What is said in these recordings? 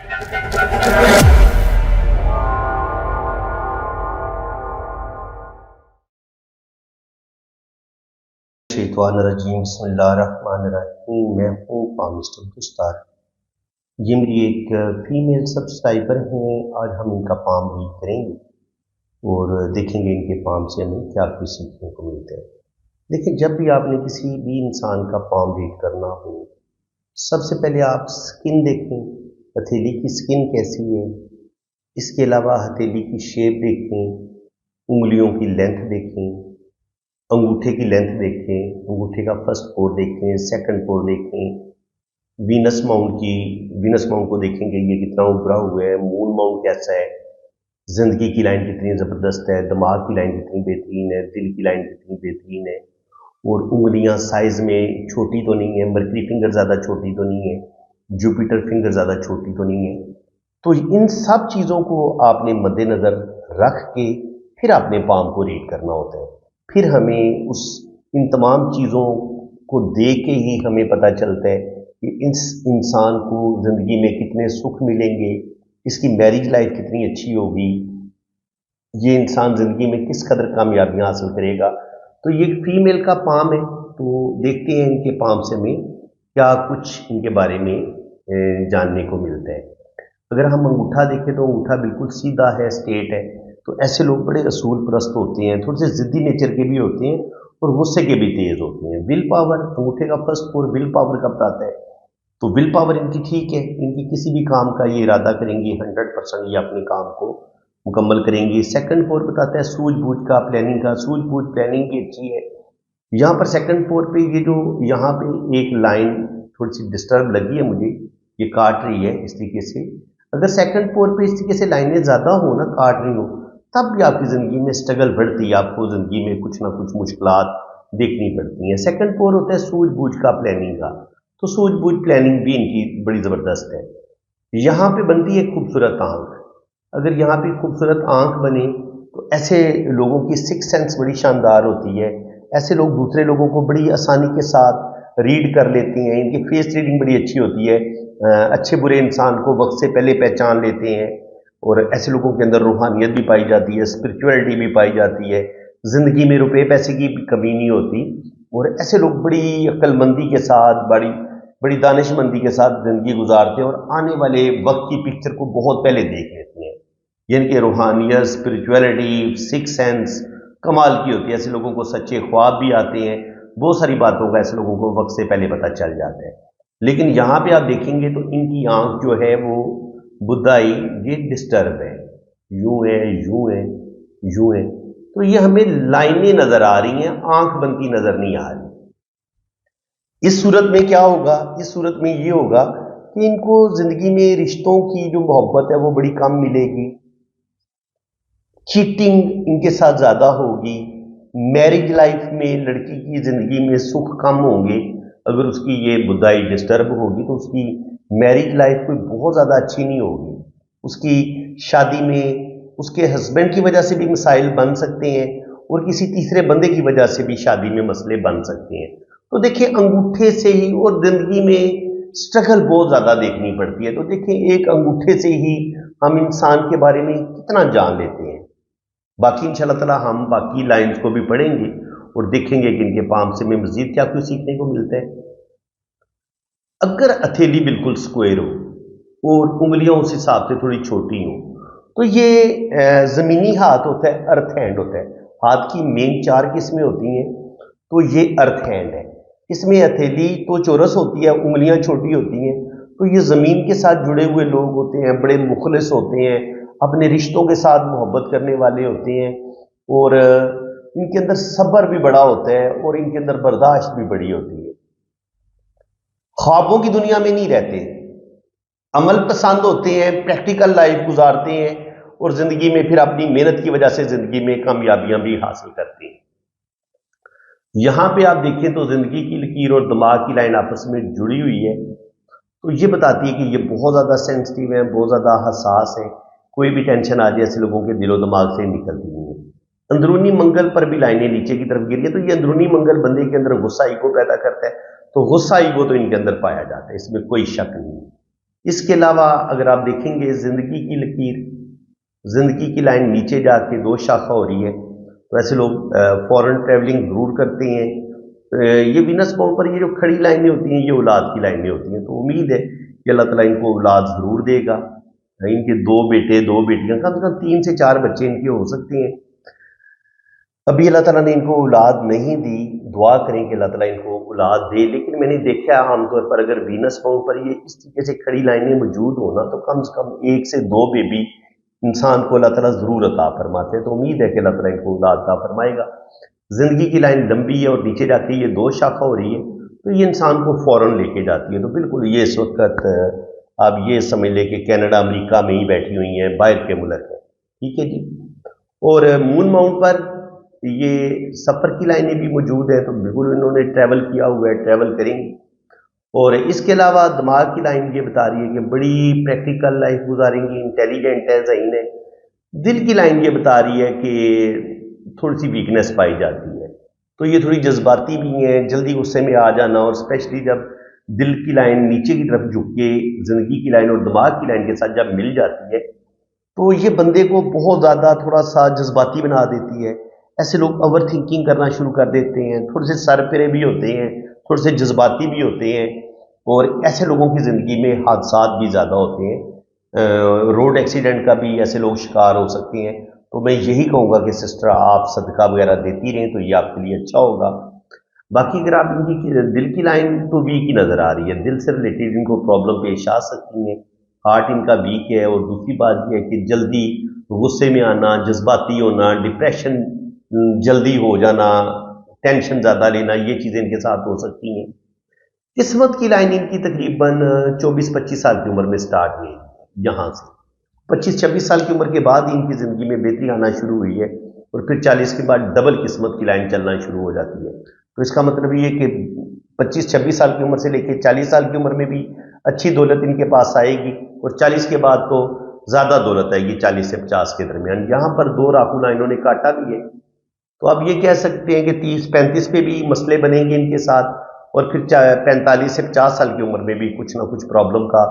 शैतानिर्रजीम बिस्मिल्लाहिर्रहमानिर्रहीम। मैं हूँ मिस्टर गुस्तार। ये मेरी एक फीमेल सब्सक्राइबर हैं। आज हम इनका पाम रीड करेंगे और देखेंगे इनके पाम से हमें क्या कुछ सीखने को मिलता है। देखिए, जब भी आपने किसी भी इंसान का पाम रीड करना हो, सबसे पहले आप स्किन देखें, हथेली की स्किन कैसी है। इसके अलावा हथेली की शेप देखें, उंगलियों की लेंथ देखें, अंगूठे की लेंथ देखें, अंगूठे का फर्स्ट पोर देखें, सेकंड पोर देखें, वीनस माउंट को देखेंगे ये कितना उभरा हुआ है, मून माउंट कैसा है, जिंदगी की लाइन कितनी ज़बरदस्त है, दिमाग की लाइन कितनी बेहतरीन है, दिल की लाइन कितनी बेहतरीन है, और उंगलियां साइज में छोटी तो नहीं है, मर्करी फिंगर ज़्यादा छोटी तो नहीं है, जुपिटर फिंगर ज़्यादा छोटी तो नहीं है। तो इन सब चीज़ों को आपने मद्देनज़र रख के फिर आपने पाम को रीड करना होता है। फिर हमें इन तमाम चीज़ों को देख के ही हमें पता चलता है कि इस इंसान को ज़िंदगी में कितने सुख मिलेंगे, इसकी मैरिज लाइफ कितनी अच्छी होगी, ये इंसान ज़िंदगी में किस कदर कामयाबियाँ हासिल करेगा। तो ये फीमेल का पाम है, तो देखते हैं इनके पाम से हमें क्या कुछ इनके बारे में जानने को मिलता है। अगर हम अंगूठा देखें तो अंगूठा बिल्कुल सीधा है, स्ट्रेट है। तो ऐसे लोग बड़े असूल परस्त होते हैं, थोड़े से ज़िद्दी नेचर के भी होते हैं और गुस्से के भी तेज़ होते हैं। विल पावर, अंगूठे का फर्स्ट पोर विल पावर का बताता है, तो विल पावर इनकी ठीक है। इनकी किसी भी काम का ये इरादा करेंगी 100% ये अपने काम को मुकम्मल करेंगी। सेकंड पोर बताता है सूझबूझ का, प्लानिंग का। सूझबूझ प्लानिंग भी अच्छी है। यहाँ पर सेकंड पोर पे ये जो यहाँ पे एक लाइन थोड़ी सी डिस्टर्ब लगी है मुझे, ये काट रही है इस तरीके से। अगर सेकंड पोर पे इस तरीके से लाइनें ज़्यादा हो ना, काट रही हो, तब भी आपकी ज़िंदगी में स्ट्रगल बढ़ती है, आपको ज़िंदगी में कुछ ना कुछ मुश्किलात देखनी पड़ती हैं। सेकंड पोर होता है सूझबूझ का, प्लानिंग का। तो सूझबूझ प्लानिंग भी इनकी बड़ी ज़बरदस्त है। यहाँ पे बनती है खूबसूरत आंख। अगर यहाँ पे खूबसूरत आंख बने तो ऐसे लोगों की सिक्स सेंस बड़ी शानदार होती है। ऐसे लोग दूसरे लोगों को बड़ी आसानी के साथ रीड कर लेते हैं। इनकी फेस रीडिंग बड़ी अच्छी होती है। अच्छे बुरे इंसान को वक्त से पहले पहचान लेते हैं और ऐसे लोगों के अंदर रूहानियत भी पाई जाती है, स्पिरिचुअलिटी भी पाई जाती है। ज़िंदगी में रुपए पैसे की कमी नहीं होती और ऐसे लोग बड़ी अक्लमंदी के साथ, बड़ी दानिशमंदी के साथ ज़िंदगी गुजारते हैं और आने वाले वक्त की पिक्चर को बहुत पहले देख लेते हैं। यानी कि रूहानियत, स्पिरिचुअलिटी, सिक्स सेंस कमाल की होती है। ऐसे लोगों को सच्चे ख्वाब भी आते हैं। बहुत सारी बातों का ऐसे लोगों को वक्त से पहले पता चल जाता है। लेकिन यहाँ पे आप देखेंगे तो इनकी आंख जो है वो बुधाई, ये डिस्टर्ब है, यूं है, यूं है, यूं है। तो ये हमें लाइनें नजर आ रही हैं, आंख बनती नजर नहीं आ रही। इस सूरत में क्या होगा? इस सूरत में ये होगा कि इनको जिंदगी में रिश्तों की जो मोहब्बत है वो बड़ी कम मिलेगी, चीटिंग इनके साथ ज्यादा होगी, मैरिज लाइफ में लड़की की जिंदगी में सुख कम होंगे। अगर उसकी ये बुधाई डिस्टर्ब होगी तो उसकी मैरिज लाइफ कोई बहुत ज़्यादा अच्छी नहीं होगी। उसकी शादी में उसके हस्बैंड की वजह से भी मसाइल बन सकते हैं और किसी तीसरे बंदे की वजह से भी शादी में मसले बन सकते हैं। तो देखिए, अंगूठे से ही और जिंदगी में स्ट्रगल बहुत ज़्यादा देखनी पड़ती है। तो देखिए, एक अंगूठे से ही हम इंसान के बारे में कितना जान लेते हैं। बाकी इंशाल्लाह ताला हम बाकी लाइन्स को भी पढ़ेंगे और देखेंगे कि इनके पाम से में मजीद क्या कुछ सीखने को मिलता है। अगर हथेली बिल्कुल स्क्वायर हो और उंगलियां उस हिसाब से थोड़ी छोटी हो तो ये ज़मीनी हाथ होता है, अर्थ हैंड होता है। हाथ की मेन 4 किस्में होती हैं, तो ये अर्थ हैंड है। इसमें हथेली तो चौरस होती है, उंगलियां छोटी होती हैं। तो ये ज़मीन के साथ जुड़े हुए लोग होते हैं, बड़े मुखलिस होते हैं, अपने रिश्तों के साथ मोहब्बत करने वाले होते हैं और इनके अंदर सब्र भी बड़ा होता है और इनके अंदर बर्दाश्त भी बड़ी होती है। ख्वाबों की दुनिया में नहीं रहते, अमल पसंद होते हैं, प्रैक्टिकल लाइफ गुजारते हैं और जिंदगी में फिर अपनी मेहनत की वजह से जिंदगी में कामयाबियां भी हासिल करते हैं। यहां पे आप देखें तो जिंदगी की लकीर और दिमाग की लाइन आपस में जुड़ी हुई है। तो ये बताती है कि ये बहुत ज़्यादा सेंसिटिव है, बहुत ज़्यादा हसास है। कोई भी टेंशन आ जाए ऐसे लोगों के दिलो दिमाग से निकलती नहीं है। अंदरूनी मंगल पर भी लाइनें नीचे की तरफ गिरी है। तो ये अंदरूनी मंगल बंदे के अंदर गुस्सा ईगो पैदा करता है। तो गुस्सा ईगो तो इनके अंदर पाया जाता है, इसमें कोई शक नहीं है। اس کے علاوہ اگر آپ دیکھیں گے زندگی کی لکیر، زندگی کی لائن نیچے جا کے دو شاخہ ہو رہی ہے، تو ایسے لوگ فورن ٹریولنگ ضرور کرتے ہیں۔ یہ وینس باؤنڈ پر یہ جو کھڑی لائنیں ہوتی ہیں یہ اولاد کی لائنیں ہوتی ہیں، تو امید ہے کہ اللہ تعالیٰ ان کو اولاد ضرور دے گا۔ ان کے 2 بیٹے 2 بیٹیاں، کم سے کم 3 سے 4 بچے ان کے ہو سکتے ہیں۔ ابھی اللہ تعالیٰ نے ان کو اولاد نہیں دی، دعا کریں کہ اللہ تعالیٰ ان کو اولاد دے۔ لیکن میں نے دیکھا ہے عام طور پر اگر وینس باؤنڈ پر یہ اس طریقے سے کھڑی لائنیں موجود ہونا تو کم سے کم 1 سے 2 بیبی انسان کو اللہ تعالیٰ ضرور عطا فرماتے ہیں، تو امید ہے کہ اللہ تعالیٰ ان کو اولاد عطا فرمائے گا۔ زندگی کی لائن لمبی ہے اور نیچے جا کے یہ 2 شاخہ ہو رہی ہے، تو یہ انسان کو فوراً لے کے جاتی ہے۔ تو بالکل یہ اس وقت آپ یہ سمجھ لیں کہ کینیڈا امریکہ میں ہی بیٹھی ہوئی ہیں، باہر کے ملک ہیں، ٹھیک ہے جی۔ اور مون ماؤنٹ پر یہ سفر کی لائنیں بھی موجود ہیں، تو بالکل انہوں نے ٹریول کیا ہوا ہے، ٹریول کریں گے۔ اور اس کے علاوہ دماغ کی لائن یہ بتا رہی ہے کہ بڑی پریکٹیکل لائف گزاریں گی، انٹیلیجنٹ ہے، ذہین ہے۔ دل کی لائن یہ بتا رہی ہے کہ تھوڑی سی ویکنیس پائی جاتی ہے، تو یہ تھوڑی جذباتی بھی ہیں، جلدی غصے میں آ جانا، اور اسپیشلی جب دل کی لائن نیچے کی طرف جھک کے زندگی کی لائن اور دماغ کی لائن کے ساتھ جب مل جاتی ہے تو یہ بندے کو بہت زیادہ تھوڑا سا جذباتی بنا دیتی ہے۔ ایسے لوگ اوور تھنکنگ کرنا شروع کر دیتے ہیں، تھوڑے سے سر پرے بھی ہوتے ہیں، تھوڑے سے جذباتی بھی ہوتے ہیں، اور ایسے لوگوں کی زندگی میں حادثات بھی زیادہ ہوتے ہیں، روڈ ایکسیڈنٹ کا بھی ایسے لوگ شکار ہو سکتے ہیں۔ تو میں یہی کہوں گا کہ سسٹر آپ صدقہ وغیرہ دیتی رہیں تو یہ آپ کے لیے اچھا ہوگا۔ باقی اگر آپ ان کی دل کی لائن تو ویک ہی نظر آ رہی ہے، دل سے ریلیٹڈ ان کو پرابلم پیش آ سکتی ہیں، ہارٹ ان کا ویک ہے، اور دوسری بات یہ ہے کہ جلدی غصے میں آنا، جذباتی ہونا، ڈپریشن جلدی ہو جانا، ٹینشن زیادہ لینا، یہ چیزیں ان کے ساتھ ہو سکتی ہیں۔ قسمت کی لائن ان کی تقریباً 24-25 سال کی عمر میں سٹارٹ ہوئی، یہاں سے 25-26 سال کی عمر کے بعد ان کی زندگی میں بہتری آنا شروع ہوئی ہے، اور پھر 40 کے بعد ڈبل قسمت کی لائن چلنا شروع ہو جاتی ہے۔ تو اس کا مطلب یہ کہ 25-26 سال کی عمر سے لے کے 40 سال کی عمر میں بھی اچھی دولت ان کے پاس آئے گی، اور 40 کے بعد تو زیادہ دولت آئے گی 40 سے 50 کے درمیان۔ یہاں پر 2 راہو لائنوں نے کاٹا بھی ہے، تو آپ یہ کہہ سکتے ہیں کہ 30-35 پہ بھی مسئلے بنیں گے ان کے ساتھ، اور پھر 45 سے 50 سال کی عمر میں بھی کچھ نہ کچھ پرابلم کا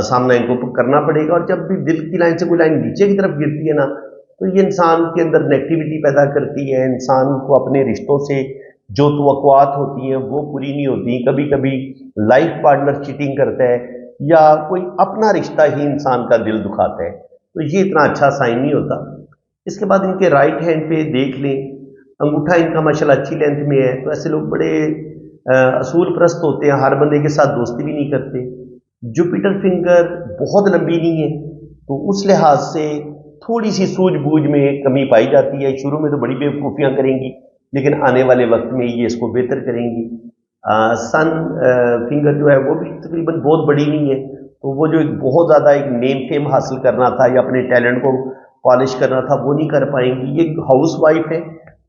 سامنا ان کو کرنا پڑے گا۔ اور جب بھی دل کی لائن سے کوئی لائن نیچے کی طرف گرتی ہے نا، تو یہ انسان کے اندر نیگیٹیوٹی پیدا کرتی ہے، انسان کو اپنے رشتوں سے جو توقعات ہوتی ہیں وہ پوری نہیں ہوتی، کبھی کبھی لائف پارٹنر چیٹنگ کرتا ہے، یا کوئی اپنا رشتہ ہی انسان کا دل دکھاتا ہے، تو یہ اتنا اچھا سائن نہیں ہوتا۔ اس کے بعد ان کے رائٹ ہینڈ پہ دیکھ لیں، انگوٹھا ان کا ماشاءاللہ اچھی لینتھ میں ہے، تو ایسے لوگ بڑے اصول پرست ہوتے ہیں، ہر بندے کے ساتھ دوستی بھی نہیں کرتے۔ جوپیٹر فنگر بہت لمبی نہیں ہے، تو اس لحاظ سے تھوڑی سی سوجھ بوجھ میں کمی پائی جاتی ہے۔ شروع میں تو بڑی بیوقوفیاں کریں گی، لیکن آنے والے وقت میں یہ اس کو بہتر کریں گی۔ سن فنگر جو ہے وہ بھی تقریباً بہت بڑی نہیں ہے، تو وہ جو ایک بہت زیادہ ایک نیم فیم حاصل کرنا تھا یا اپنے ٹیلنٹ کو پالش کرنا تھا وہ نہیں کر پائیں گی۔ یہ ہاؤس وائف ہے،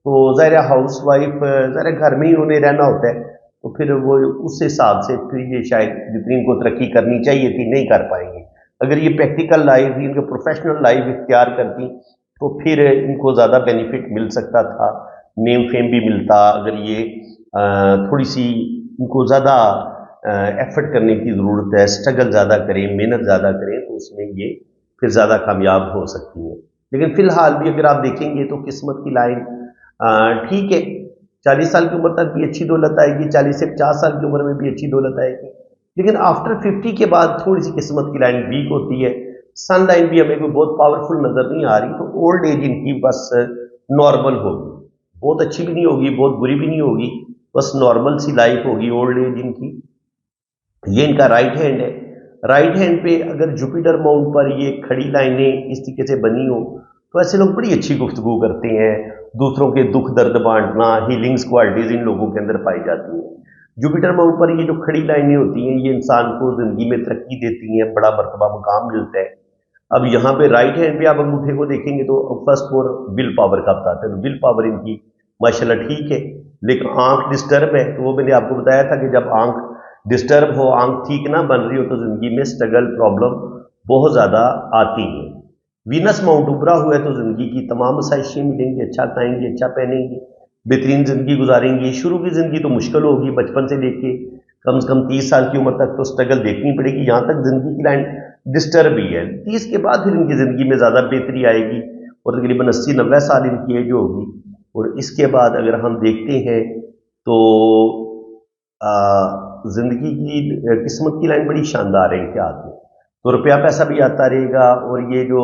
تو ظاہر ہاؤس وائف ظاہر گھر میں ہی انہیں رہنا ہوتا ہے، تو پھر وہ اس حساب سے پھر یہ شاید جتنی ان کو ترقی کرنی چاہیے تھی نہیں کر پائیں گے۔ اگر یہ پریکٹیکل لائف ان کو پروفیشنل لائف اختیار کرتی تو پھر ان کو زیادہ بینیفٹ مل سکتا تھا، نیم فیم بھی ملتا۔ اگر یہ تھوڑی سی ان کو زیادہ ایفرٹ کرنے کی ضرورت ہے، اسٹرگل زیادہ کریں، محنت زیادہ کریں، تو اس میں یہ پھر زیادہ کامیاب ہو سکتی ہیں۔ لیکن فی الحال بھی اگر آپ دیکھیں گے تو قسمت کی لائن ٹھیک ہے، 40 سال کی عمر تک بھی اچھی دولت آئے گی، 40 سے 50 سال کی عمر میں بھی اچھی دولت آئے گی، لیکن آفٹر 50 کے بعد تھوڑی سی قسمت کی لائن ویک ہوتی ہے۔ سن لائن بھی ہمیں کوئی بہت پاورفل نظر نہیں آ رہی، تو اولڈ ایج ان کی بس نارمل ہوگی، بہت اچھی بھی نہیں ہوگی، بہت بری بھی نہیں ہوگی، بس نارمل سی لائف ہوگی اولڈ ایج ان کی۔ یہ ان کا رائٹ ہینڈ ہے۔ رائٹ ہینڈ پہ اگر جوپیٹر ماؤنٹ پر یہ کھڑی لائنیں اس طریقے سے بنی ہوں تو ایسے لوگ بڑی اچھی گفتگو کرتے ہیں، دوسروں کے دکھ درد بانٹنا، ہیلنگز کوالٹیز ان لوگوں کے اندر پائی جاتی ہیں۔ جوپیٹر ماؤنٹ پر یہ جو کھڑی لائنیں ہوتی ہیں یہ انسان کو زندگی میں ترقی دیتی ہیں، بڑا مرتبہ مقام ملتا ہے۔ اب یہاں پہ رائٹ ہینڈ پہ آپ انگوٹھے کو دیکھیں گے تو فرسٹ اور ول پاور کا بتاتا ہے، ول پاور ان کی ماشاءاللہ ٹھیک ہے، لیکن آنکھ ڈسٹرب ہے، تو وہ میں نے آپ کو بتایا تھا کہ جب آنکھ ڈسٹرب ہو، آنکھ ٹھیک نہ بن رہی ہو، تو زندگی میں سٹرگل پرابلم بہت زیادہ آتی ہیں۔ وینس ماؤنٹ ابھرا ہوا ہے تو زندگی کی تمام آسائشیں ملیں گی، اچھا کھائیں گے، اچھا پہنیں گے، بہترین زندگی گزاریں گے۔ شروع کی زندگی تو مشکل ہوگی، بچپن سے لے کے कम से कम 30 साल की उम्र तक तो स्ट्रगल देखनी पड़ेगी, यहाँ तक ज़िंदगी की लाइन डिस्टर्ब ही है। 30 के बाद फिर इनकी ज़िंदगी में ज़्यादा बेहतरी आएगी और तकरीबन 80-90 साल इनकी एज होगी। और इसके बाद अगर हम देखते हैं तो ज़िंदगी की किस्मत की लाइन बड़ी शानदार है इनके हाथ में, तो रुपया पैसा भी आता रहेगा। और ये जो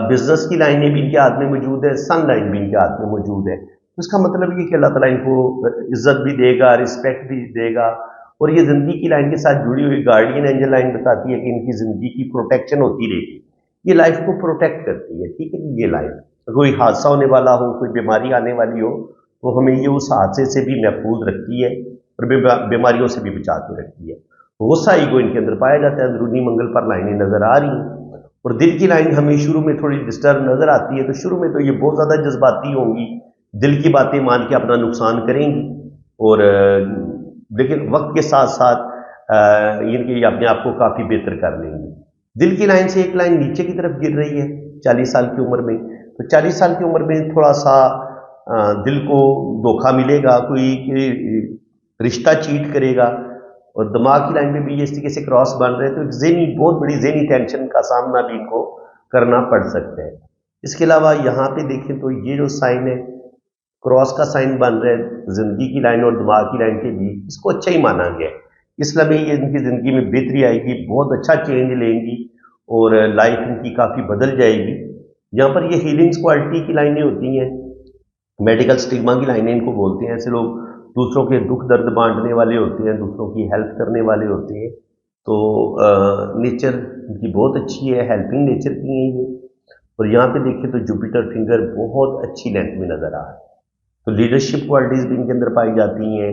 बिजनेस की लाइनें भी इनके हाथ में मौजूद है, सन लाइन भी इनके हाथ में मौजूद है। तो इसका मतलब ये कि अल्लाह ताला इनको इज्जत भी देगा, रिस्पेक्ट भी देगा। और ये ज़िंदगी की लाइन के साथ जुड़ी हुई गार्डियन एंजल लाइन बताती है कि इनकी ज़िंदगी की प्रोटेक्शन होती रहेगी, ये लाइफ को प्रोटेक्ट करती है। ठीक है कि ये लाइन कोई हादसा होने वाला हो, कोई बीमारी आने वाली हो, तो हमें ये उस हादसे से भी महफूज रखती है और बीमारियों से भी बचा के रखती है। गुस्सा ईगो इनके अंदर पाया जाता है। अंदरूनी मंगल पर लाइनें नजर आ रही हैं। और दिल की लाइन हमें शुरू में थोड़ी डिस्टर्ब नजर आती है, तो शुरू में तो ये बहुत ज़्यादा जज्बाती होंगी, दिल की बातें मान के अपना नुकसान करेंगी। और लेकिन वक्त के साथ साथ ये अपने आप को काफ़ी बेहतर कर लेंगी। दिल की लाइन से एक लाइन नीचे की तरफ गिर रही है 40 साल की उम्र में, तो 40 साल की उम्र में थोड़ा सा दिल को धोखा मिलेगा, कोई रिश्ता चीट करेगा। और दिमाग की लाइन में भी इस तरीके से क्रॉस बन रहे हैं, तो बहुत बड़ी ज़हनी टेंशन का सामना भी इनको करना पड़ सकता है। इसके अलावा यहाँ पे देखें तो ये जो साइन है, क्रॉस का साइन बन रहा है जिंदगी की लाइन और दिमाग की लाइन के बीच, इसको अच्छा ही माना गया है। इसलिए में ये इनकी ज़िंदगी में बेहतरी आएगी, बहुत अच्छा चेंज लेंगी और लाइफ इनकी काफ़ी बदल जाएगी। यहाँ पर ये हीलिंग्स क्वालिटी की लाइनें होती हैं, मेडिकल स्टिग्मा की लाइनें इनको बोलते हैं। ऐसे लोग दूसरों के दुख दर्द बांटने वाले होते हैं, दूसरों की हेल्प करने वाले होते हैं। तो नेचर इनकी बहुत अच्छी है, हेल्पिंग नेचर की है ये। और यहाँ पे देखें तो जुपिटर फिंगर बहुत अच्छी लेंथ में नज़र आ रहा है, तो लीडरशिप क्वालिटीज़ भी इनके अंदर पाई जाती हैं।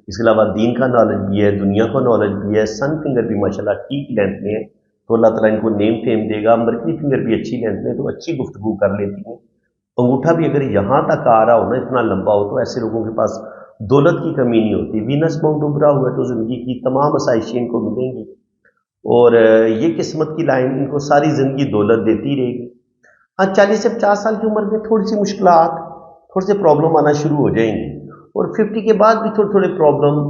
इसके अलावा दीन का नॉलेज भी है, दुनिया का नॉलेज भी है। सन फिंगर भी माशाल्लाह ठीक लेंथ में है, तो अल्लाह ताला इनको नेम फेम देगा। मरकरी फिंगर भी अच्छी लेंथ में, तो अच्छी गुफ्तगू कर लेती हैं। अंगूठा भी अगर यहाँ तक आ रहा हो ना, इतना लंबा हो, तो ऐसे लोगों के पास दौलत की कमी नहीं होती। वीनस माउंट उभरा हुआ है तो ज़िंदगी की तमाम आसाइशें इनको मिलेंगी और ये किस्मत की लाइन इनको सारी ज़िंदगी दौलत देती रहेगी। हाँ, 40 से 50 साल की उम्र में थोड़ी सी मुश्किलात, थोड़े से प्रॉब्लम आना शुरू हो जाएंगी और 50 के बाद भी थोड़े थोड़े प्रॉब्लम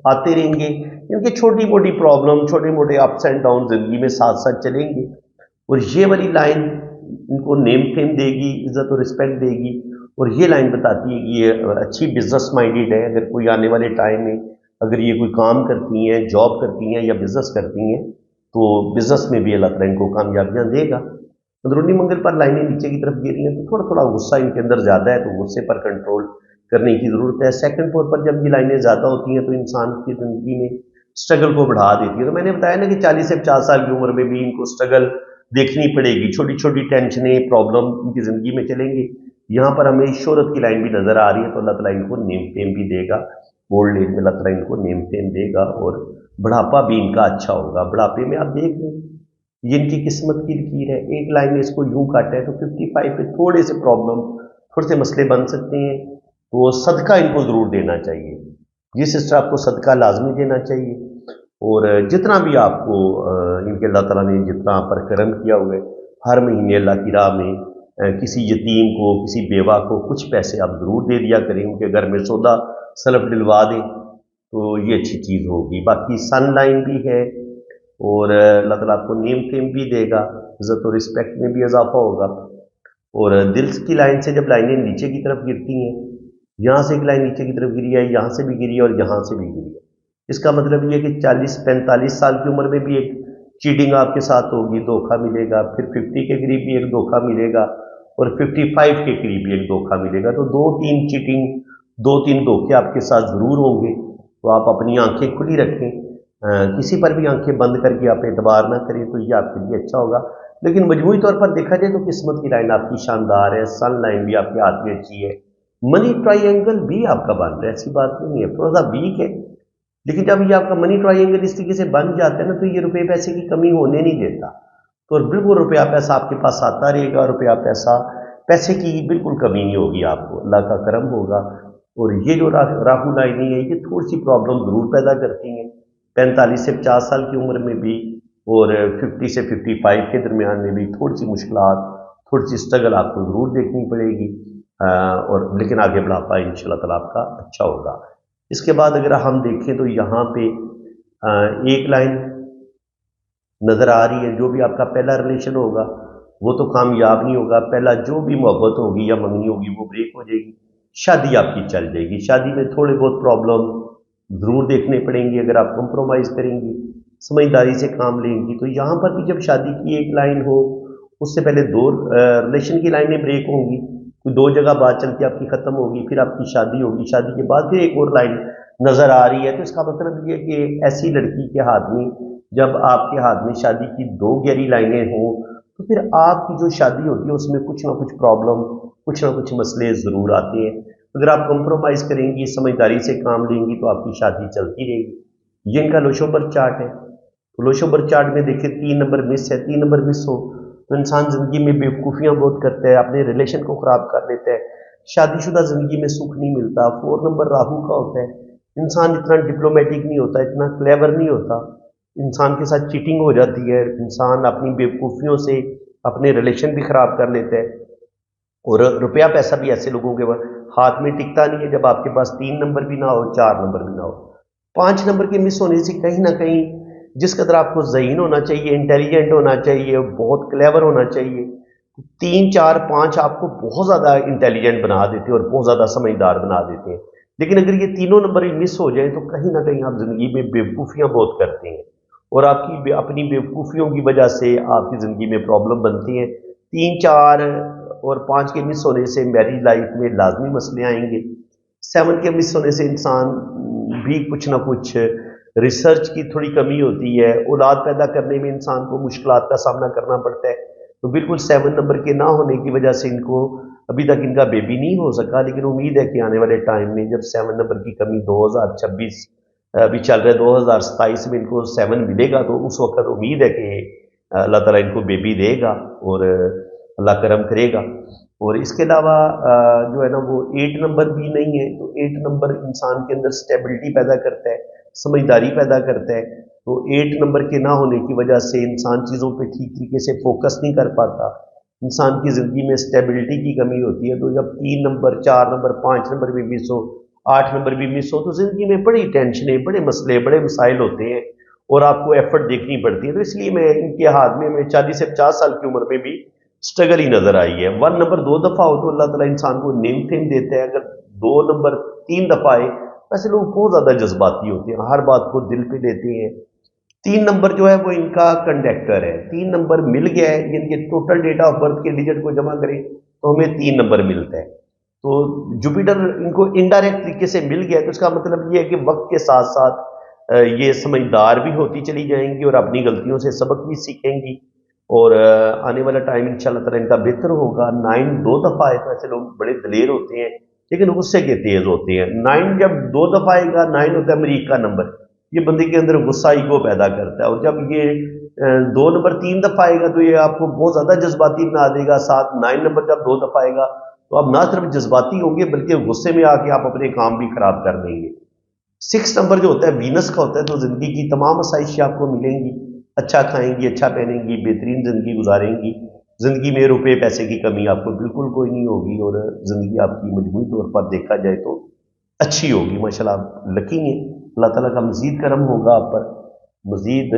आते रहेंगे, क्योंकि छोटी मोटी प्रॉब्लम, छोटे मोटे अप्स एंड डाउन ज़िंदगी में साथ साथ चलेंगे। और ये वाली लाइन इनको नेम फेम देगी, इज्जत और रिस्पेक्ट देगी। और ये लाइन बताती है कि ये अच्छी बिजनेस माइंडेड है। अगर कोई आने वाले टाइम में अगर ये कोई काम करती हैं, जॉब करती हैं या बिजनेस करती हैं, तो बिजनेस में भी अल्लाह ताला इनको कामयाबियाँ देगा। अंदरूनी मंगल पर लाइनें नीचे की तरफ गिरी हैं, तो थोड़ा थोड़ा गुस्सा इनके अंदर ज़्यादा है, तो गुस्से पर कंट्रोल करने की ज़रूरत है। सेकंड फ्लोर पर जब ये लाइनें ज़्यादा होती हैं तो इंसान की ज़िंदगी में स्ट्रगल को बढ़ा देती है। तो मैंने बताया ना कि 40 से 50 साल की उम्र में भी इनको स्ट्रगल देखनी पड़ेगी, छोटी छोटी टेंशनें, प्रॉब्लम इनकी ज़िंदगी में चलेंगी। यहाँ पर हमें शोहरत की लाइन भी नज़र आ रही है, तो अल्लाह ताला इनको नेम फेम भी देगा। ओल्ड एज में अल्लाह ताला इनको नेम फेम देगा और बुढ़ापा भी इनका अच्छा होगा। बुढ़ापे में आप देख लें, ये इनकी किस्मत की लकीर है। एक लाइन में इसको यूं काटा है तो 55 पे थोड़े से प्रॉब्लम, थोड़े से मसले बन सकते हैं, तो सदका इनको ज़रूर देना चाहिए। जी सिस्टर, आपको सदका लाजमी देना चाहिए। और जितना भी आपको इनके अल्लाह ताला ने जितना आप पर करम किया हुआ है, हर महीने अल्लाह की राह में किसी यतीम को, किसी बेवा को कुछ पैसे आप ज़रूर दे दिया करें, उनके घर में सौदा सलफ दिलवा दें, तो ये अच्छी चीज़ होगी। बाकी सन लाइन भी है और अल्लाह ताला आपको नेम फेम भी देगा, इज़्ज़त और रिस्पेक्ट में भी इजाफा होगा। और दिल की लाइन से जब लाइनें नीचे की तरफ गिरती हैं, यहाँ से एक लाइन नीचे की तरफ गिरी है, यहाँ से भी गिरी है और यहाँ से भी गिरी है, इसका मतलब ये है कि 40-45 साल की उम्र में भी एक चीटिंग आपके साथ होगी, धोखा मिलेगा। फिर 50 के करीब भी एक धोखा मिलेगा और 55 के करीब भी एक धोखा मिलेगा। तो 2-3 चीटिंग, 2-3 धोखे आपके साथ ज़रूर होंगे। तो आप अपनी आंखें खुली रखें, किसी पर भी आंखें बंद करके आप एतबार ना करें, तो ये आपके लिए अच्छा होगा। लेकिन मजमूई तौर पर देखा जाए तो किस्मत की लाइन आपकी शानदार है, सन लाइन भी आपके हाथ में अच्छी है, मनी ट्राइंगल भी आपका बन रहा है, ऐसी बात नहीं है, थोड़ा सा वीक है। लेकिन जब ये आपका मनी ट्राइंगल इस तरीके से बन जाता है ना, तो ये रुपये पैसे की कमी होने नहीं देता। तो बिल्कुल रुपया पैसा आपके पास आता रहेगा, रुपया पैसा, पैसे की बिल्कुल कमी नहीं होगी आपको, अल्लाह का करम होगा। और ये जो राहु लाइनें है, ये थोड़ी सी प्रॉब्लम ज़रूर पैदा करती हैं 45 से 50 साल की उम्र में भी, और 50 से 55 के दरमियान में भी थोड़ी सी मुश्किलात, थोड़ी सी स्ट्रगल आपको ज़रूर देखनी पड़ेगी। और लेकिन आगे बुढ़ापा इंशाल्लाह ताला आपका अच्छा होगा। اس کے بعد اگر ہم دیکھیں تو یہاں پہ ایک لائن نظر آ رہی ہے، جو بھی آپ کا پہلا ریلیشن ہوگا وہ تو کامیاب نہیں ہوگا، پہلا جو بھی محبت ہوگی یا منگنی ہوگی وہ بریک ہو جائے گی، شادی آپ کی چل جائے گی۔ شادی میں تھوڑے بہت پرابلم ضرور دیکھنے پڑیں گی، اگر آپ کمپرومائز کریں گی، سمجھداری سے کام لیں گی، تو یہاں پر بھی جب شادی کی ایک لائن ہو، اس سے پہلے دو ریلیشن کی لائنیں بریک ہوں گی، کوئی دو جگہ بات چل کے آپ کی ختم ہوگی، پھر آپ کی شادی ہوگی، شادی کے بعد پھر ایک اور لائن نظر آ رہی ہے، تو اس کا مطلب یہ ہے کہ ایسی لڑکی کے ہاتھ میں، جب آپ کے ہاتھ میں شادی کی دو گہری لائنیں ہوں، تو پھر آپ کی جو شادی ہوتی ہے اس میں کچھ نہ کچھ پرابلم، کچھ نہ کچھ مسئلے ضرور آتے ہیں۔ اگر آپ کمپرومائز کریں گی، سمجھداری سے کام لیں گی، تو آپ کی شادی چلتی رہے گی۔ یہ ان کا لوشوبر چارٹ ہے۔ تو لوشوبر چارٹ میں دیکھیں 3 نمبر مس ہے، 3 نمبر مس ہو تو انسان زندگی میں بیوقوفیاں بہت کرتا ہے، اپنے ریلیشن کو خراب کر لیتا ہے، شادی شدہ زندگی میں سکھ نہیں ملتا۔ 4 نمبر راہو کا ہوتا ہے، انسان اتنا ڈپلومیٹک نہیں ہوتا، اتنا کلیور نہیں ہوتا، انسان کے ساتھ چیٹنگ ہو جاتی ہے، انسان اپنی بیوقوفیوں سے اپنے ریلیشن بھی خراب کر لیتا ہے، اور روپیہ پیسہ بھی ایسے لوگوں کے ہاتھ میں ٹکتا نہیں ہے جب آپ کے پاس 3 نمبر بھی نہ ہو، 4 نمبر بھی نہ ہو۔ 5 نمبر کے مس ہونے سے کہیں نہ کہیں جس قدر آپ کو ذہین ہونا چاہیے، انٹیلیجنٹ ہونا چاہیے، بہت کلیور ہونا چاہیے، 3 4 5 آپ کو بہت زیادہ انٹیلیجنٹ بنا دیتے ہیں اور بہت زیادہ سمجھدار بنا دیتے ہیں، لیکن اگر یہ تینوں نمبر ہی مس ہو جائیں تو کہیں نہ کہیں آپ زندگی میں بیوقوفیاں بہت کرتے ہیں، اور آپ کی اپنی بیوقوفیوں کی وجہ سے آپ کی زندگی میں پرابلم بنتی ہیں۔ 3 4 اور 5 کے مس ہونے سے میریج لائف میں لازمی مسئلے آئیں گے۔ 7 کے مس ہونے سے انسان بھی کچھ نہ کچھ ریسرچ کی تھوڑی کمی ہوتی ہے، اولاد پیدا کرنے میں انسان کو مشکلات کا سامنا کرنا پڑتا ہے، تو بالکل 7 نمبر کے نہ ہونے کی وجہ سے ان کو ابھی تک ان کا بیبی نہیں ہو سکا، لیکن امید ہے کہ آنے والے ٹائم میں جب 7 نمبر کی کمی 2026 ابھی چل رہا ہے 2027 میں ان کو 7 ملے گا، تو اس وقت امید ہے کہ اللہ تعالیٰ ان کو بیبی دے گا اور اللہ کرم کرے گا۔ اور اس کے علاوہ جو ہے نا وہ 8 نمبر بھی نہیں ہے، تو 8 نمبر انسان کے اندر سٹیبلٹی پیدا کرتا ہے، سمجھداری پیدا کرتا ہے، تو 8 نمبر کے نہ ہونے کی وجہ سے انسان چیزوں پہ ٹھیک طریقے سے فوکس نہیں کر پاتا، انسان کی زندگی میں سٹیبلٹی کی کمی ہوتی ہے، تو جب 3 نمبر 4 نمبر 5 نمبر بھی مس ہو، 8 نمبر بھی مس ہو، تو زندگی میں بڑی ٹینشنیں، بڑے مسئلے، بڑے مسائل ہوتے ہیں، اور آپ کو ایفرٹ دیکھنی پڑتی ہے، تو اس لیے میں ان کے ہاتھ میں 40 سے 50 سال کی عمر میں بھی اسٹرگل ہی نظر آئی ہے۔ 1 نمبر 2 دفعہ ہو تو اللہ تعالیٰ انسان کو نعمتیں دیتا ہے، اگر 2 نمبر 3 دفعہ آئے، ویسے لوگ بہت زیادہ جذباتی ہوتے ہیں، ہر بات کو دل پہ لیتے ہیں۔ 3 نمبر جو ہے وہ ان کا کنڈکٹر ہے، 3 نمبر مل گیا ہے، یعنی کہ ٹوٹل ڈیٹ آف برتھ کے ڈیجٹ کو جمع کریں تو ہمیں 3 نمبر ملتا ہے، تو جوپیٹر ان کو انڈائریکٹ طریقے سے مل گیا ہے، تو اس کا مطلب یہ ہے کہ وقت کے ساتھ ساتھ یہ سمجھدار بھی ہوتی چلی جائیں گی اور اپنی غلطیوں سے سبق بھی سیکھیں گی، اور آنے والا ٹائم انشاءاللہ تعالیٰ ان کا بہتر ہوگا۔ 9 2 دفعہ آئے تو ایسے لوگ بڑے دلیر ہوتے ہیں لیکن غصے کے تیز ہوتے ہیں۔ 9 جب 2 دفعہ آئے گا، 9 ہوتا ہے مریخ کا نمبر، یہ بندے کے اندر غصہ ایگو پیدا کرتا ہے، اور جب یہ 2 نمبر 3 دفعہ آئے گا تو یہ آپ کو بہت زیادہ جذباتی بنا دے گا، ساتھ 9 نمبر جب 2 دفعہ آئے گا تو آپ نہ صرف جذباتی ہوں گے بلکہ غصے میں آ کے آپ اپنے کام بھی خراب کر دیں گے۔ 6 نمبر جو ہوتا ہے وینس کا ہوتا ہے، تو زندگی کی تمام آسائشیں آپ کو ملیں گی، اچھا کھائیں گی، اچھا پہنیں گی، بہترین زندگی گزاریں گی، زندگی میں روپے پیسے کی کمی آپ کو بالکل کوئی نہیں ہوگی، اور زندگی آپ کی مجموعی طور پر دیکھا جائے تو اچھی ہوگی۔ ماشاءاللہ آپ لکی ہیں، اللہ تعالیٰ کا مزید کرم ہوگا آپ پر، مزید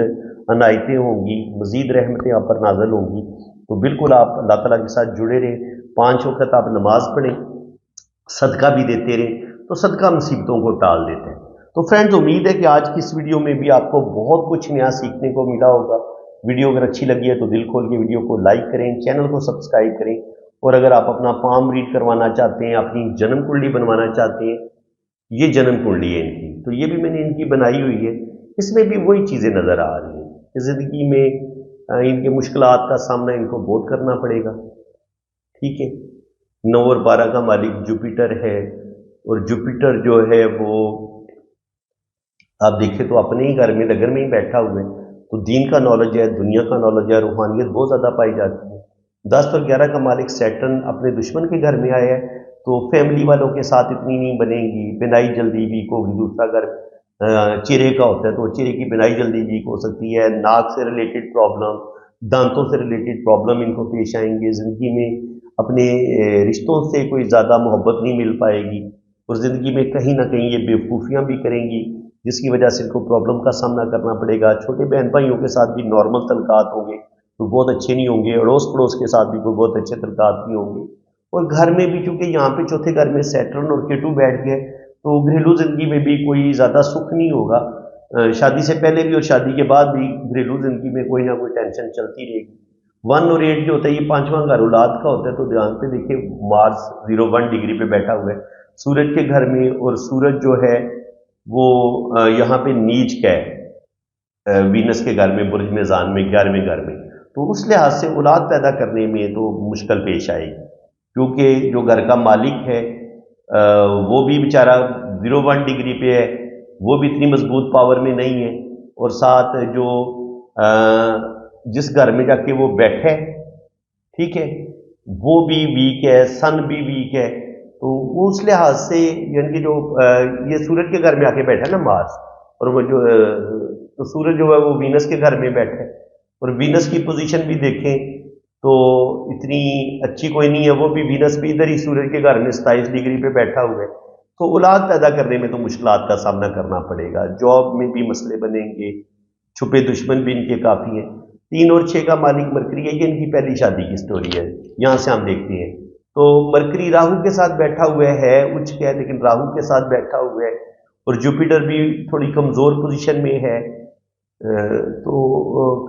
عنایتیں ہوں گی، مزید رحمتیں آپ پر نازل ہوں گی، تو بالکل آپ اللہ تعالیٰ کے ساتھ جڑے رہیں، 5 وقت آپ نماز پڑھیں، صدقہ بھی دیتے رہیں، تو صدقہ مصیبتوں کو ٹال دیتے ہیں۔ تو فرینڈز، امید ہے کہ آج کی اس ویڈیو میں بھی آپ کو بہت کچھ نیا سیکھنے کو ملا ہوگا۔ ویڈیو اگر اچھی لگی ہے تو دل کھول کے ویڈیو کو لائک کریں، چینل کو سبسکرائب کریں، اور اگر آپ اپنا پام ریڈ کروانا چاہتے ہیں، اپنی جنم کنڈلی بنوانا چاہتے ہیں، یہ جنم کنڈلی ہے ان کی، تو یہ بھی میں نے ان کی بنائی ہوئی ہے، اس میں بھی وہی چیزیں نظر آ رہی ہیں کہ زندگی میں ان کے مشکلات کا سامنا ان کو بہت کرنا پڑے گا، ٹھیک ہے۔ 9 اور 12 کا مالک جوپیٹر ہے، اور جوپیٹر جو ہے وہ آپ دیکھیں تو اپنے ہی گھر میں نگر میں ہی بیٹھا ہوئے، تو دین کا نالج ہے، دنیا کا نالج ہے، روحانیت بہت زیادہ پائی جاتی ہے۔ 10 اور 11 کا مالک سیٹرن اپنے دشمن کے گھر میں آیا ہے، تو فیملی والوں کے ساتھ اتنی نہیں بنے گی، بنائی جلدی ویک ہوگی۔ دوسرا گھر چہرے کا ہوتا ہے تو چہرے کی بنائی جلدی ویک ہو سکتی ہے، ناک سے ریلیٹڈ پرابلم، دانتوں سے ریلیٹڈ پرابلم ان کو پیش آئیں گے، زندگی میں اپنے رشتوں سے کوئی زیادہ محبت نہیں مل پائے گی، اور ज़िंदगी में कहीं ना कहीं ये बेवकूफ़ियाँ भी करेंगी, जिसकी वजह से इनको प्रॉब्लम का सामना करना पड़ेगा। छोटे बहन भाइयों के साथ भी नॉर्मल तल्कात होंगे तो बहुत अच्छे नहीं होंगे, अड़ोस पड़ोस के साथ भी कोई बहुत अच्छे तल्कात नहीं होंगे। और घर में भी चूँकि यहाँ पे चौथे घर में सैटर्न और केतु बैठ गए तो घरेलू ज़िंदगी में भी कोई ज़्यादा सुख नहीं होगा। शादी से पहले भी और शादी के बाद भी घरेलू ज़िंदगी में कोई ना कोई टेंशन चलती रहेगी। 1 और 8 जो होता है ये 5वां घर औलाद का होता है, तो ध्यान पे देखिए मार्स 01 डिग्री पे बैठा हुआ है सूरज के घर में, और सूरज जो है वो यहाँ पे नीच का है वीनस के घर में, बुर्ज मेज़ान में 11वें घर में। तो उस लिहाज से औलाद पैदा करने में तो मुश्किल पेश आएगी, क्योंकि जो घर का मालिक है वो भी बेचारा 01 डिग्री पे है, वो भी इतनी मजबूत पावर में नहीं है, और साथ जो जिस घर में जाके वो बैठे, ठीक है, वो भी वीक है, सन भी वीक है। तो उस लिहाज से यानी कि जो ये सूरज के घर में आके बैठा है ना मार्स, और वो जो तो सूरज जो है वो वीनस के घर में बैठे, और वीनस की पोजीशन भी देखें तो इतनी अच्छी कोई नहीं है, वो भी वीनस भी इधर ही सूरज के घर में 27 डिग्री पे बैठा हुआ है। तो औलाद पैदा करने में तो मुश्किलात का सामना करना पड़ेगा, जॉब में भी मसले बनेंगे, छुपे दुश्मन भी इनके काफ़ी हैं। 3 और 6 का मालिक मरकरी है, ये इनकी पहली शादी की स्टोरी है, यहाँ से हम देखते हैं। तो मरकरी राहु के साथ बैठा हुआ है, उच्च है लेकिन राहु के साथ बैठा हुआ है, और जुपिटर भी थोड़ी कमज़ोर पोजीशन में है। तो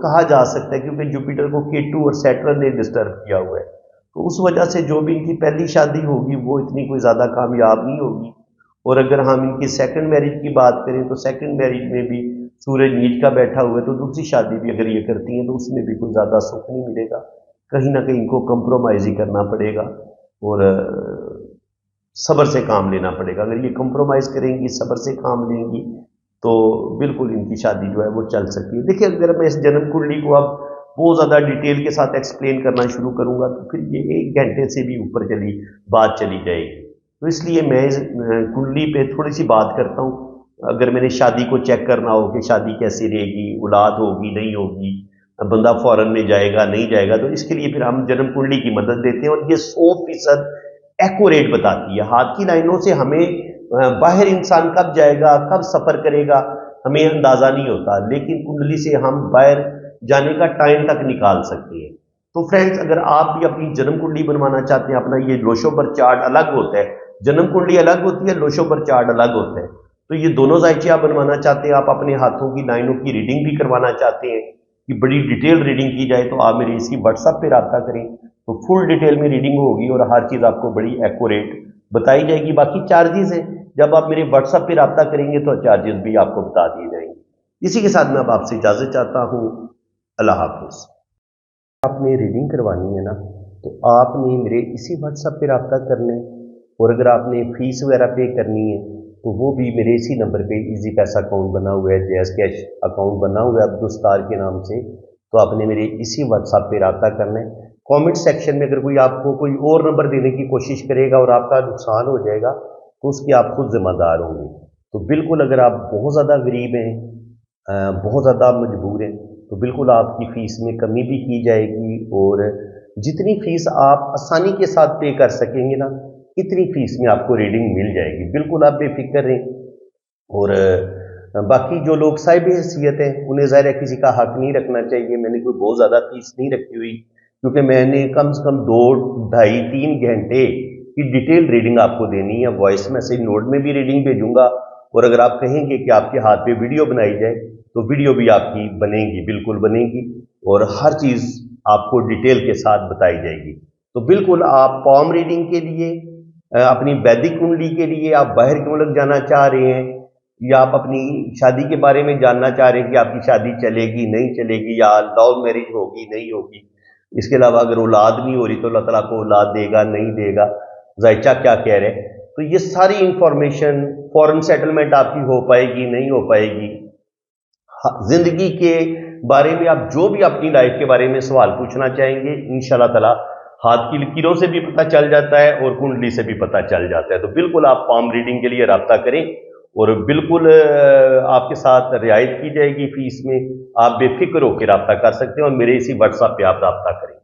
कहा जा सकता है क्योंकि जुपिटर को केतु और सैटर्न ने डिस्टर्ब किया हुआ है, तो उस वजह से जो भी इनकी पहली शादी होगी वो इतनी कोई ज़्यादा कामयाब नहीं होगी। और अगर हम इनकी सेकंड मैरिज की बात करें तो सेकंड मैरिज में भी सूरज नीच का बैठा हुआ है, तो दूसरी शादी भी अगर ये करती हैं तो उसमें भी कोई ज़्यादा सुख नहीं मिलेगा, कहीं ना कहीं इनको कंप्रोमाइज़ ही करना पड़ेगा और सब्र से काम लेना पड़ेगा। अगर ये कंप्रोमाइज़ करेंगी, सब्र से काम लेंगी, तो बिल्कुल इनकी शादी जो है वो चल सकती है। देखिए, अगर मैं इस जन्म कुंडली को अब बहुत ज़्यादा डिटेल के साथ एक्सप्लेन करना शुरू करूँगा तो फिर ये 1 घंटे से भी ऊपर बात चली जाएगी, तो इसलिए मैं इस कुंडली पे थोड़ी सी बात करता हूँ। अगर मैंने शादी को चेक करना हो कि शादी कैसी रहेगी, औलाद होगी नहीं होगी, बंदा फॉरेन में जाएगा नहीं जाएगा, तो इसके लिए फिर हम जन्म कुंडली की मदद लेते हैं, और ये 100% एक्यूरेट बताती है। हाथ की लाइनों से हमें बाहर इंसान कब जाएगा, कब सफ़र करेगा, हमें अंदाज़ा नहीं होता, लेकिन कुंडली से हम बाहर जाने का टाइम तक निकाल सकते हैं। तो फ्रेंड्स, अगर आप भी अपनी जन्म कुंडली बनवाना चाहते हैं, अपना ये लोशोबर चार्ट अलग होता है, जन्म कुंडली अलग होती है, लोशोबर चार्ट अलग होता है, तो ये दोनों जायचे आप बनवाना चाहते हैं, आप अपने हाथों की लाइनों की रीडिंग भी करवाना चाहते हैं कि बड़ी डिटेल रीडिंग की जाए, तो आप मेरे इसी व्हाट्सएप पे रब्ता करें, तो फुल डिटेल में रीडिंग होगी और हर चीज़ आपको बड़ी एक्यूरेट बताई जाएगी। बाकी चार्जेस हैं, जब आप मेरे व्हाट्सएप पे रब्ता करेंगे तो चार्जेस भी आपको बता दिए जाएंगे। इसी के साथ मैं अब आपसे इजाज़त चाहता हूँ। अल्लाह हाफिज़। आपने रीडिंग करवानी है ना, तो आपने मेरे इसी व्हाट्सएप पे रब्ता करना है, और अगर आपने फ़ीस वगैरह पे करनी है तो वो भी मेरे इसी नंबर पे इजी पैसा अकाउंट बना हुआ है, जैज़ कैश अकाउंट बना हुआ है अब्दुल सत्तार के नाम से, तो आपने मेरे इसी व्हाट्सएप पे रब्ता करना है। कमेंट सेक्शन में अगर कोई आपको कोई और नंबर देने की कोशिश करेगा और आपका नुकसान हो जाएगा तो उसकी आप खुद जिम्मेदार होंगे। तो बिल्कुल, अगर आप बहुत ज़्यादा गरीब हैं, बहुत ज़्यादा मजबूर हैं, तो बिल्कुल आपकी फ़ीस में कमी भी की जाएगी, और जितनी फ़ीस आप आसानी के साथ पे कर सकेंगे ना, इतनी फ़ीस में आपको रीडिंग मिल जाएगी। बिल्कुल आप बेफिक्र रहें। और बाकी जो लोग साहिब हैसियत हैं उन्हें ज़ाहिर है किसी का हक नहीं रखना चाहिए। मैंने कोई बहुत ज़्यादा फ़ीस नहीं रखी हुई, क्योंकि मैंने कम से कम 2, ढाई, 3 घंटे की डिटेल रीडिंग आपको देनी है। वॉइस मैसेज नोट में भी रीडिंग भेजूंगा, और अगर आप कहेंगे कि आपके हाथ पे वीडियो बनाई जाए तो वीडियो भी आपकी बनेगी, बिल्कुल बनेगी, और हर चीज़ आपको डिटेल के साथ बताई जाएगी। तो बिल्कुल आप पॉम रीडिंग के लिए, अपनी वैदिक कुंडली के लिए आप बाहर के मुल्क जाना चाह रहे हैं, या आप अपनी शादी के बारे में जानना चाह रहे हैं कि आपकी शादी चलेगी नहीं चलेगी, या लव मैरिज होगी नहीं होगी, इसके अलावा अगर औलाद नहीं हो रही तो अल्लाह ताला को औलाद देगा नहीं देगा, जायचा क्या कह रहे हैं, तो ये सारी इंफॉर्मेशन, फॉरेन सेटलमेंट आपकी हो पाएगी नहीं हो पाएगी, जिंदगी के बारे में आप जो भी अपनी लाइफ के बारे में सवाल पूछना चाहेंगे, इंशाल्लाह ताला हाथ की लकीरों से भी पता चल जाता है और कुंडली से भी पता चल जाता है। तो बिल्कुल आप पाम रीडिंग के लिए रब्ता करें, और बिल्कुल आपके साथ रियायत की जाएगी फीस में। आप बेफिक्र होकर रब्ता कर सकते हैं, और मेरे इसी व्हाट्सएप पे आप रब्ता करें।